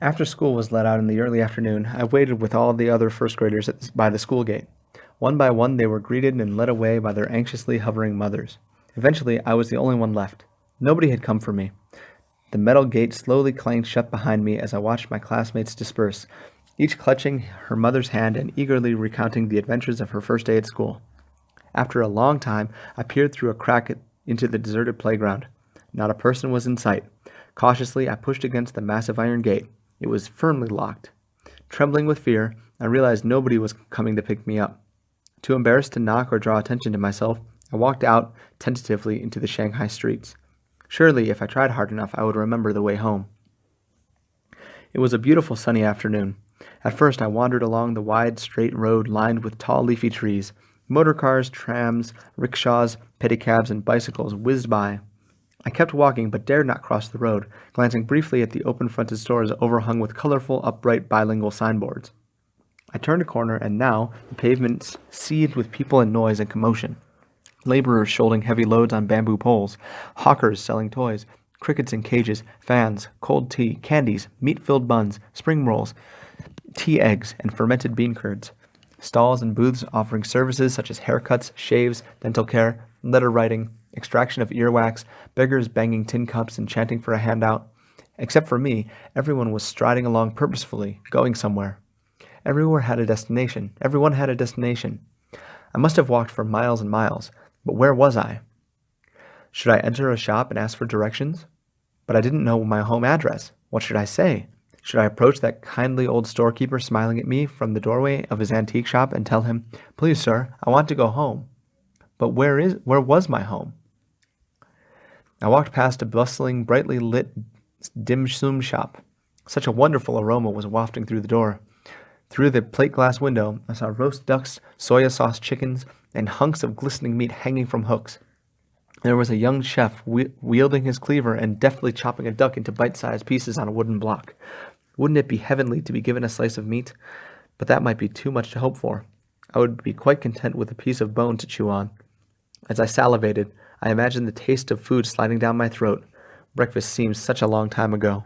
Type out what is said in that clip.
After school was let out in the early afternoon, I waited with all the other first graders by the school gate. One by one, they were greeted and led away by their anxiously hovering mothers. Eventually, I was the only one left. Nobody had come for me. The metal gate slowly clanged shut behind me as I watched my classmates disperse, each clutching her mother's hand and eagerly recounting the adventures of her first day at school. After a long time, I peered through a crack into the deserted playground. Not a person was in sight. Cautiously, I pushed against the massive iron gate. It was firmly locked. Trembling with fear, I realized nobody was coming to pick me up. Too embarrassed to knock or draw attention to myself, I walked out tentatively into the Shanghai streets. Surely, if I tried hard enough, I would remember the way home. It was a beautiful sunny afternoon. At first, I wandered along the wide, straight road lined with tall, leafy trees. Motor cars, trams, rickshaws, pedicabs, and bicycles whizzed by. I kept walking, but dared not cross the road, glancing briefly at the open-fronted stores overhung with colorful, upright, bilingual signboards. I turned a corner, and now the pavement seethed with people and noise and commotion. Laborers shouldering heavy loads on bamboo poles, hawkers selling toys, crickets in cages, fans, cold tea, candies, meat-filled buns, spring rolls, tea eggs, and fermented bean curds. Stalls and booths offering services such as haircuts, shaves, dental care, letter writing, extraction of earwax, beggars banging tin cups and chanting for a handout. Except for me, everyone was striding along purposefully, going somewhere. Everyone had a destination. I must have walked for miles and miles, but where was I? Should I enter a shop and ask for directions? But I didn't know my home address. What should I say? Should I approach that kindly old storekeeper smiling at me from the doorway of his antique shop and tell him, "Please, sir, I want to go home"? But where was my home? I walked past a bustling, brightly lit dim sum shop. Such a wonderful aroma was wafting through the door. Through the plate glass window, I saw roast ducks, soya sauce chickens, and hunks of glistening meat hanging from hooks. There was a young chef wielding his cleaver and deftly chopping a duck into bite-sized pieces on a wooden block. Wouldn't it be heavenly to be given a slice of meat? But that might be too much to hope for. I would be quite content with a piece of bone to chew on. As I salivated, I imagined the taste of food sliding down my throat. Breakfast seemed such a long time ago.